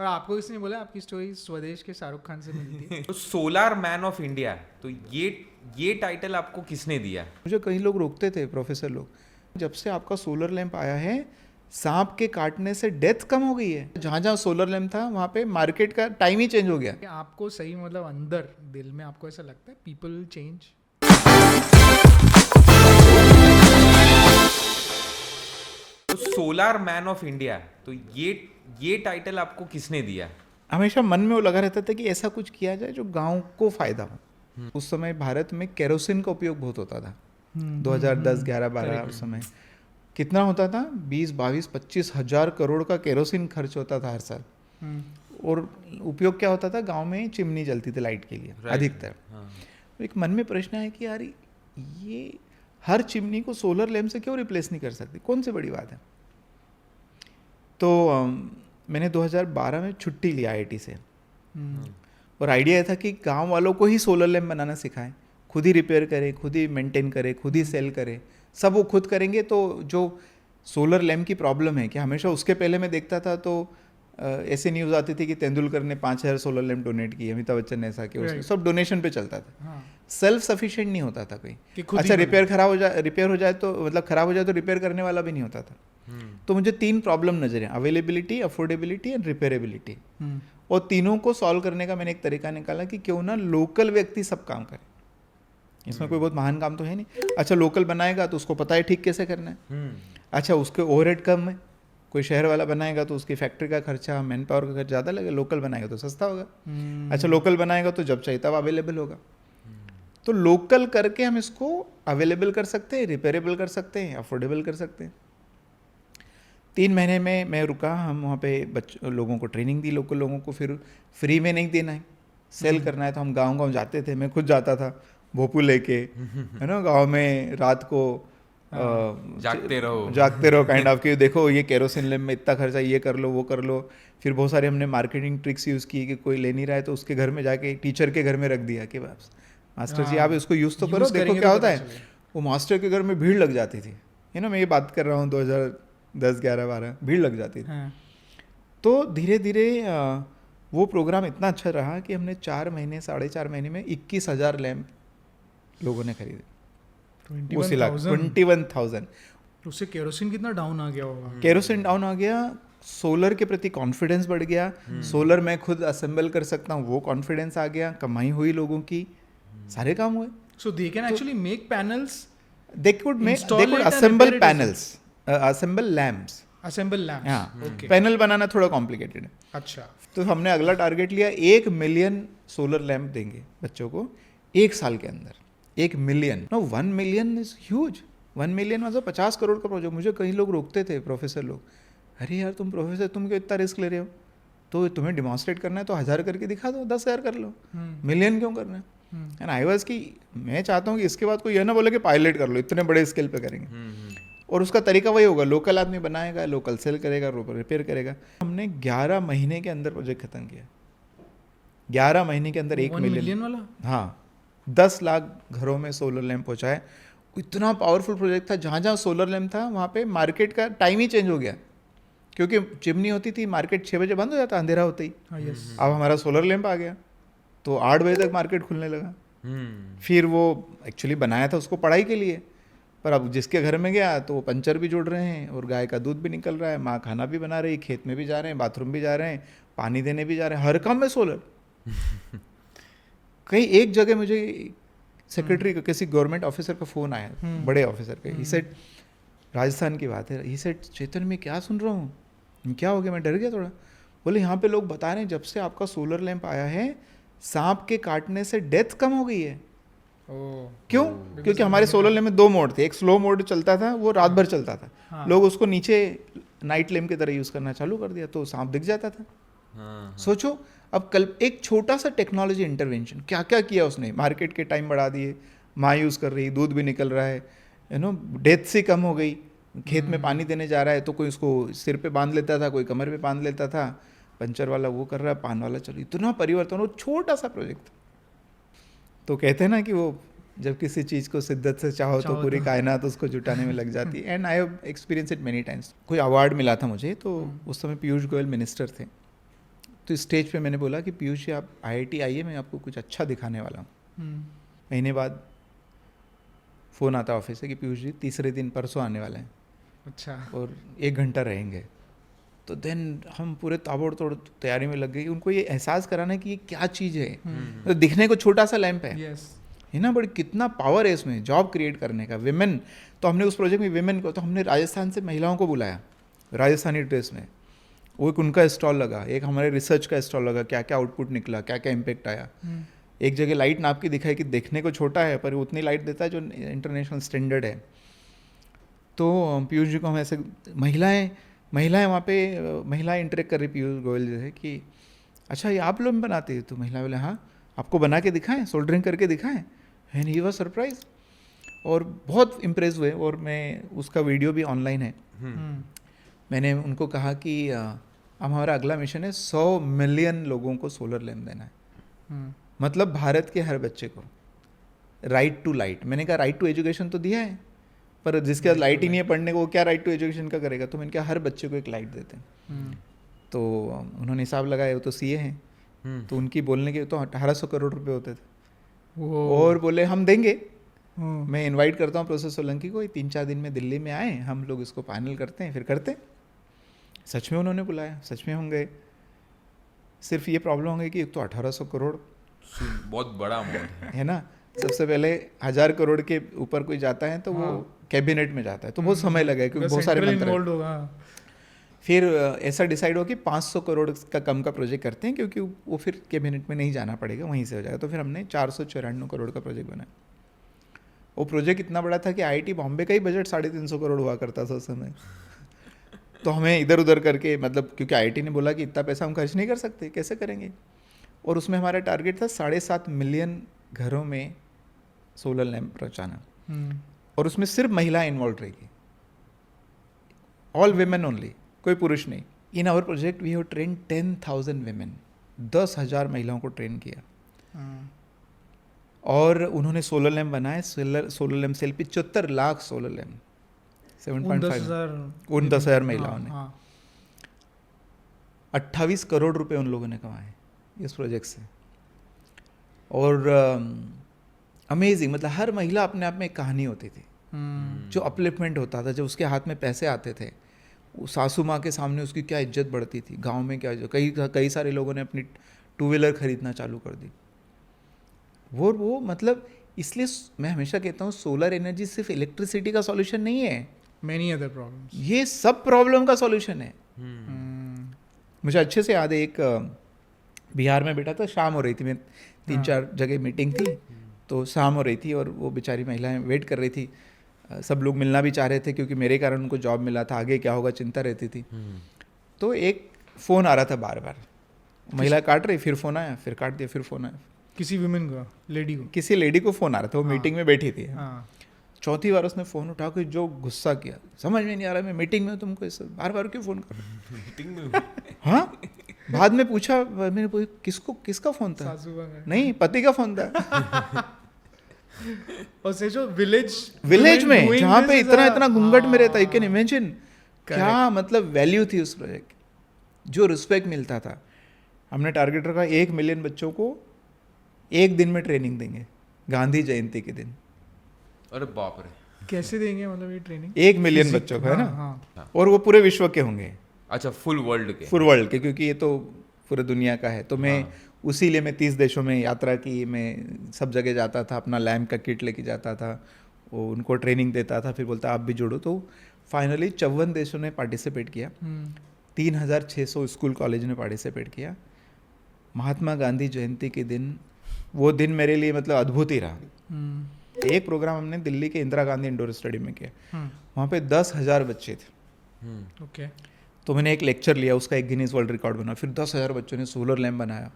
और आपको किसने बोला आपकी स्टोरी स्वदेश के शाहरुख खान से मिली थी? तो सोलार मैन ऑफ इंडिया, तो ये टाइटल आपको किसने दिया? मुझे कई लोग रोकते थे, प्रोफेसर लोग, जब से आपका सोलर लैंप आया है सांप के काटने से डेथ कम हो गई है। जहाँ जहाँ सोलर लैंप था वहाँ पे मार्केट का टाइम ही चेंज हो गया। कि आपको सही मतलब अंदर दिल में आपको ऐसा लगता है पीपल चेंज? तो सोलार मैन ऑफ इंडिया, तो ये टाइटल आपको किसने दिया? हमेशा मन में वो लगा रहता था कि ऐसा कुछ किया जाए जो गांव को फायदा हो। उस समय भारत में केरोसिन का उपयोग बहुत होता था। 2010, 11, 12 उस समय कितना होता था? 20, 22, 25 हजार करोड़ का केरोसिन खर्च होता था हर साल। और उपयोग क्या होता था? गांव में चिमनी जलती थी लाइट के लिए अधिकतर। एक मन में प्रश्न है कि यार ये हर चिमनी को सोलर लैंप से क्यों रिप्लेस नहीं कर सकती? कौन सी बड़ी बात है? तो मैंने 2012 में छुट्टी ली IIT से। और आइडिया ये था कि गांव वालों को ही सोलर लैंप बनाना सिखाएं, खुद ही रिपेयर करें, खुद ही मेंटेन करें, खुद ही सेल करें, सब वो खुद करेंगे। तो जो सोलर लैंप की प्रॉब्लम है कि हमेशा उसके पहले मैं देखता था तो ऐसे न्यूज़ आती थी कि तेंदुलकर ने 5000 सोलर लैंप डोनेट किए, अमिताभ बच्चन ने ऐसा किया, उसने सब डोनेशन पे चलता था। सेल्फ सफिशिएंट नहीं होता था कोई। अच्छा रिपेयर हो जाए तो मतलब खराब हो जाए तो रिपेयर करने वाला भी नहीं होता था। तो मुझे 3 प्रॉब्लम नजर है: अवेलेबिलिटी, अफोर्डेबिलिटी एंड रिपेयरेबिलिटी। और तीनों को सॉल्व करने का मैंने एक तरीका निकाला कि क्यों ना लोकल व्यक्ति सब काम करे। इसमें कोई बहुत महान काम तो है नहीं। अच्छा लोकल बनाएगा तो उसको पता है ठीक कैसे करना है। अच्छा उसके ओवरहेड कम है। कोई शहर वाला बनाएगा तो उसकी फैक्ट्री का खर्चा, मैन पावर का खर्चा ज़्यादा लगेगा। लोकल बनाएगा तो सस्ता होगा। अच्छा लोकल बनाएगा तो जब चाहिए तब अवेलेबल होगा। तो लोकल करके हम इसको अवेलेबल कर सकते हैं, रिपेयरेबल कर सकते हैं, अफोर्डेबल कर सकते हैं। 3 महीने में मैं रुका। हम वहाँ पे लोगों को ट्रेनिंग दी, लोकल लोगों को। फिर फ्री में नहीं देना है, सेल करना है। तो हम गांव जाते थे, मैं खुद जाता था भोपू लेके, है ना, गांव में रात को जागते रहो काइंड ऑफ कि देखो ये केरोसिन लैंप में इतना खर्चा, ये कर लो वो कर लो। फिर बहुत सारे हमने मार्केटिंग ट्रिक्स यूज़ की कि कोई ले नहीं रहा है तो उसके घर में जाके टीचर के घर में रख दिया कि बस मास्टर जी आप इसको यूज़ तो करो, देखो क्या होता है। वो मास्टर के घर में भीड़ लग जाती थी, है ना। मैं ये बात कर रहा हूँ 2010, 11, 12 भीड़ लग जाती थी। तो धीरे धीरे वो प्रोग्राम इतना अच्छा रहा कि हमने 4 महीने 4.5 महीने में 21,000 लैंप लोगों ने खरीदे। 21,000। उससे केरोसिन कितना डाउन आ गया होगा? केरोसिन डाउन आ गया, सोलर के प्रति कॉन्फिडेंस बढ़ गया। सोलर मैं खुद असेंबल कर सकता हूँ, वो कॉन्फिडेंस आ गया। कमाई हुई लोगों की, सारे काम हुए। So they can actually make panels, they could assemble panels, assemble lamps, assemble lamps. हाँ, पैनल बनाना थोड़ा कॉम्प्लिकेटेड है। अच्छा, तो हमने अगला टारगेट लिया 1 मिलियन सोलर लैंप देंगे बच्चों को 1 साल के अंदर। 1 million, no 1 million is huge. 1 million मतलब 50 करोड़ का प्रोजेक्ट। मुझे कई लोग रोकते थे, प्रोफेसर लोग, अरे यार तुम प्रोफेसर, तुम क्यों इतना रिस्क ले रहे हो? तो तुम्हें डिमॉन्स्ट्रेट करना है तो 1000 करके दिखा दो, 10,000 कर लो, मिलियन क्यों करना है? एंड आई वाज कि मैं चाहता हूँ कि इसके बाद कोई यह ना बोले कि पायलट कर लो, इतने बड़े स्केल पे करेंगे। और उसका तरीका वही होगा, लोकल आदमी बनाएगा, लोकल सेल करेगा, रिपेयर करेगा। हमने 11 महीने के अंदर प्रोजेक्ट खत्म किया। 11 महीने के अंदर 1 मिलियन वाला, हाँ, 10 लाख घरों में सोलर लैंप पहुँचाए। इतना पावरफुल प्रोजेक्ट था। जहाँ जहाँ सोलर लैंप था वहाँ पे मार्केट का टाइम ही चेंज हो गया। क्योंकि चिमनी होती थी, मार्केट 6 बजे बंद हो जाता, अंधेरा होते ही। अब हमारा सोलर लैंप आ गया तो 8 बजे तक मार्केट खुलने लगा। फिर वो एक्चुअली बनाया था उसको पढ़ाई के लिए, पर अब जिसके घर में गया तो वो पंचर भी जोड़ रहे हैं और गाय का दूध भी निकल रहा है, माँ खाना भी बना रही, खेत में भी जा रहे हैं, बाथरूम भी जा रहे हैं, पानी देने भी जा रहे हैं, हर काम में सोलर। कहीं एक जगह मुझे सेक्रेटरी का, किसी गवर्नमेंट ऑफिसर का फ़ोन आया, बड़े ऑफिसर का। ही सेड, राजस्थान की बात है, ही सेड चेतन मैं क्या सुन रहा हूँ, क्या हो गया? मैं डर गया थोड़ा। बोले यहाँ पे लोग बता रहे हैं जब से आपका सोलर लैंप आया है सांप के काटने से डेथ कम हो गई है। क्यों? क्योंकि हमारे सोलर लैंप में 2 मोड थे। एक स्लो मोड चलता था, वो रात भर चलता था। लोग उसको नीचे नाइट लैंप की तरह यूज़ करना चालू कर दिया तो सांप दिख जाता था। सोचो अब कल एक छोटा सा टेक्नोलॉजी इंटरवेंशन क्या क्या किया उसने। मार्केट के टाइम बढ़ा दिए, माँ यूज़ कर रही, दूध भी निकल रहा है, यू नो, डेथ से कम हो गई। खेत में पानी देने जा रहा है तो कोई उसको सिर पे बांध लेता था, कोई कमर पे बांध लेता था, पंचर वाला वो कर रहा है, पान वाला चलो। इतना परिवर्तन, वो छोटा सा प्रोजेक्ट था। तो कहते हैं ना कि वो जब किसी चीज़ को शिद्दत से चाहो तो पूरी कायनात उसको जुटाने में लग जाती है। And I have experience it many times. कोई अवार्ड मिला था मुझे, तो उस समय पीयूष गोयल मिनिस्टर थे, तो स्टेज पे मैंने बोला कि पीयूष जी आप IIT आइए, मैं आपको कुछ अच्छा दिखाने वाला हूँ। महीने बाद फ़ोन आता ऑफिस से कि पीयूष जी तीसरे दिन परसों आने वाले हैं, अच्छा, और 1 घंटा रहेंगे। तो देन हम पूरे ताबड़तोड़ तैयारी में लग गए, उनको ये एहसास कराना कि ये क्या चीज़ है। तो दिखने को छोटा सा लैंप है, यस, है ना, बट कितना पावर है इसमें जॉब क्रिएट करने का। विमेन, तो हमने उस प्रोजेक्ट में विमेन को, तो हमने राजस्थान से महिलाओं को बुलाया राजस्थानी ड्रेस में, वो एक उनका स्टॉल लगा, एक हमारे रिसर्च का स्टॉल लगा, क्या क्या आउटपुट निकला, क्या क्या इम्पेक्ट आया। एक जगह लाइट नाप के दिखाई कि देखने को छोटा है पर उतनी लाइट देता है जो इंटरनेशनल स्टैंडर्ड है। तो पीयूष जी को हम ऐसे महिलाएं वहाँ पे महिलाएं इंटरेक्ट कर रही पीयूष गोयल जी से कि अच्छा ये आप लोग बनाते हैं? तो महिला बोले हाँ, आपको बना के दिखाएं, सोल्डरिंग करके दिखाएं। एंड ही वाज सरप्राइज और बहुत इम्प्रेस हुए, और मैं उसका वीडियो भी ऑनलाइन है। मैंने उनको कहा कि हमारा अगला मिशन है 100 मिलियन लोगों को सोलर लैंप देना है, मतलब भारत के हर बच्चे को राइट टू लाइट। मैंने कहा राइट टू एजुकेशन तो दिया है, पर जिसके पास लाइट ही नहीं है पढ़ने को, वो क्या राइट टू एजुकेशन का करेगा। तो मैंने कहा हर बच्चे को एक लाइट देते हैं। तो उन्होंने हिसाब लगाया, वो तो CA हैं, तो उनकी बोलने के तो 1800 करोड़ रुपए होते थे, और बोले हम देंगे। मैं इनवाइट करता हूँ प्रोफेसर सोलंकी को, 3-4 दिन में दिल्ली में आए, हम लोग इसको फाइनल करते हैं, फिर करते। सच में उन्होंने बुलाया, सच में हम गए। सिर्फ ये प्रॉब्लम हो गई कि एक तो 1800 करोड़ बहुत बड़ा अमाउंट है ना। सबसे पहले 1000 करोड़ के ऊपर कोई जाता है तो वो कैबिनेट में जाता है, तो बहुत समय लगा क्योंकि बहुत सारे मंत्री होगा। फिर ऐसा डिसाइड हो कि 500 करोड़ का कम का प्रोजेक्ट करते हैं, क्योंकि वो फिर कैबिनेट में नहीं जाना पड़ेगा, वहीं से हो जाएगा। तो फिर हमने 494 करोड़ का प्रोजेक्ट बनाया। वो प्रोजेक्ट इतना बड़ा था कि IIT बॉम्बे का ही बजट 350 करोड़ हुआ करता था उस समय। तो हमें इधर उधर करके, मतलब क्योंकि IIT ने बोला कि इतना पैसा हम खर्च नहीं कर सकते, कैसे करेंगे। और उसमें हमारा टारगेट था 7.5 मिलियन घरों में सोलर लैंप पहुँचाना, और उसमें सिर्फ महिलाएं इन्वॉल्व रहेगी, ऑल विमेन ओनली, कोई पुरुष नहीं। In our project we have train 10,000 women, 10,000 महिलाओं को ट्रेन किया। और उन्होंने सोलर लैंप बनाए। Solar lamp sell 75 lakh solar lamp, 10,000 महिलाओं ने। 28 करोड़ रुपए उन लोगों ने कमाए इस प्रोजेक्ट से। और अमेजिंग, मतलब हर महिला अपने आप में एक कहानी होती थी, जो अपलिफ्टमेंट होता था। जब उसके हाथ में पैसे आते थे, सासू माँ के सामने उसकी क्या इज्जत बढ़ती थी, गांव में क्या, कई सारे लोगों ने अपनी 2 व्हीलर खरीदना चालू कर दी। वो मतलब, इसलिए मैं हमेशा कहता हूँ सोलर एनर्जी सिर्फ इलेक्ट्रिसिटी का सॉल्यूशन नहीं है, मेनी अदर प्रॉब्लम्स, ये सब प्रॉब्लम का सॉल्यूशन है। मुझे अच्छे से याद है, एक बिहार में बैठा था, शाम हो रही थी, मैं 3-4 जगह मीटिंग थी, तो शाम हो रही थी और वो बेचारी महिलाएं वेट कर रही थी। सब लोग मिलना भी चाह रहे थे क्योंकि मेरे कारण उनको जॉब मिला था, आगे क्या होगा चिंता रहती थी। तो एक फ़ोन आ रहा था बार बार, महिला काट रही, फिर फ़ोन आया, फिर काट दिया, फिर फ़ोन आया। किसी वुमेन को, लेडी को, किसी लेडी को फ़ोन आ रहा था, वो मीटिंग में बैठी थी। चौथी बार उसने फ़ोन उठा के जो गुस्सा किया, समझ में नहीं आ रहा, मैं मीटिंग में, तुमको इस बार बार क्यों फ़ोन कर मीटिंग में। हाँ, बाद में पूछा, मैंने पूछा किसका फ़ोन था? नहीं, पति का फ़ोन था। और से जो विलेज में जहाँ पे इतना घूंघट में रहता, यू कैन इमेजिन क्या मतलब वैल्यू थी उस प्रोजेक्ट, जो रिस्पेक्ट मिलता था। हमने टारगेट रखा 1 मिलियन बच्चों को 1 दिन में ट्रेनिंग देंगे, गांधी जयंती के दिन। अरे बाप रे, कैसे देंगे, मतलब ये ट्रेनिंग 1 मिलियन बच्चों को, है ना। और वो पूरे विश्व के होंगे। अच्छा, फुल वर्ल्ड के, क्योंकि ये तो पूरे दुनिया का है। तो मैं उसी लिए मैं 30 देशों में यात्रा की, मैं सब जगह जाता था, अपना लैम्प का किट लेके जाता था, वो उनको ट्रेनिंग देता था, फिर बोलता आप भी जुड़ो। तो फाइनली 54 देशों ने पार्टिसिपेट किया, 3600 स्कूल कॉलेज ने पार्टिसिपेट किया। महात्मा गांधी जयंती के दिन, वो दिन मेरे लिए मतलब अद्भुत ही रहा। एक प्रोग्राम हमने दिल्ली के इंदिरा गांधी इंडोर स्टेडियम में किया, वहाँ पे 10,000 बच्चे थे। ओके, तो मैंने एक लेक्चर लिया, उसका एक गिनीज वर्ल्ड रिकॉर्ड बना, फिर 10,000 बच्चों ने सोलर लैम्प बनाया।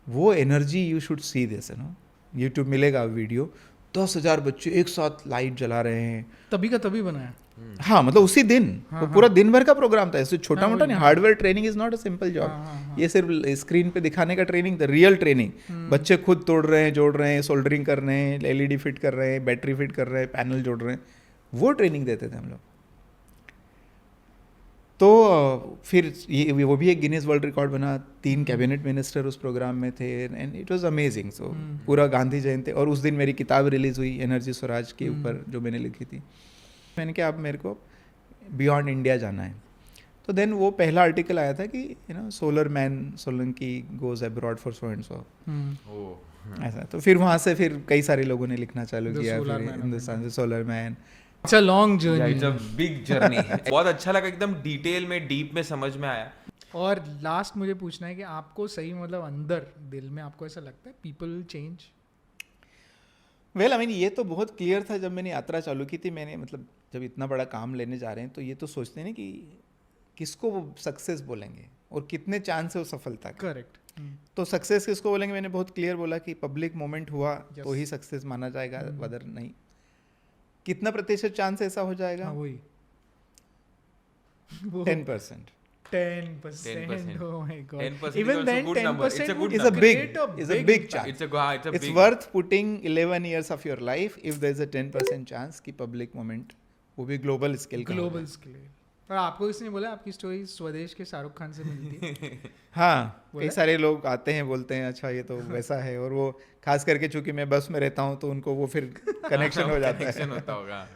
वो energy, you should see this, है ना, यूट्यूब मिलेगा वीडियो। 10,000 बच्चे एक साथ लाइट जला रहे हैं, तभी का तभी बनाया। हाँ, मतलब उसी दिन, वो पूरा दिन भर का प्रोग्राम था, ऐसे छोटा मोटा नहीं। Hardware training is not a simple job, ये सिर्फ स्क्रीन पे दिखाने का ट्रेनिंग, द रियल ट्रेनिंग। बच्चे खुद तोड़ रहे हैं, जोड़ रहे हैं, सोल्डरिंग कर रहे हैं, LED फिट कर रहे हैं, बैटरी फिट कर रहे हैं, पैनल जोड़ रहे हैं, वो ट्रेनिंग देते थे हम लोग। तो फिर ये वो भी एक गिनीज वर्ल्ड रिकॉर्ड बना, 3 कैबिनेट मिनिस्टर उस प्रोग्राम में थे एंड इट वाज अमेजिंग. सो पूरा गांधी जयंती, और उस दिन मेरी किताब रिलीज हुई एनर्जी स्वराज के ऊपर जो मैंने लिखी थी. मैंने कहा अब मेरे को बियॉन्ड इंडिया जाना है. तो देन वो पहला आर्टिकल आया था कि solar man Solanki goes abroad for so and so, ऐसा. तो फिर वहाँ से फिर कई सारे लोगों ने लिखना चालू किया, फिर हिंदुस्तान से solar man. It's a long journey. It's a big journey. बहुत अच्छा लगा, एकदम डिटेल में डीप में समझ में आया. और लास्ट मुझे पूछना है कि आपको सही मतलब अंदर दिल में आपको ऐसा लगता है people change? Well I mean ये तो बहुत क्लियर था जब मैंने यात्रा चालू की थी. मैंने मतलब जब इतना बड़ा काम लेने जा रहे हैं तो ये तो सोचते हैं ना कि किसको वो सक्सेस बोलेंगे और कितने चांस है वो सफलता के. करेक्ट. तो सक्सेस किसको बोलेंगे, मैंने बहुत क्लियर बोला कि पब्लिक मोमेंट हुआ तो ही सक्सेस माना जाएगा, अदर नहीं. कितना प्रतिशत चांस ऐसा हो जाएगा? वही 10%. 10%. Oh my God. 10% Even is also then, good number. It's a 10% good would It's a number. big, create it's a big chance. It's a It's big. worth putting 11 years of your life if there is a 10% chance कि public moment वो भी global scale का global scale. और आपको किसने बोला आपकी story स्वदेश के शाहरुख खान से मिलती है? हाँ, बोला? कई सारे लोग आते हैं बोलते हैं अच्छा ये तो वैसा है, और वो खास करके चूंकि मैं बस में रहता हूँ तो उनको वो फिर कनेक्शन हो जाता है. Connection होता होगा.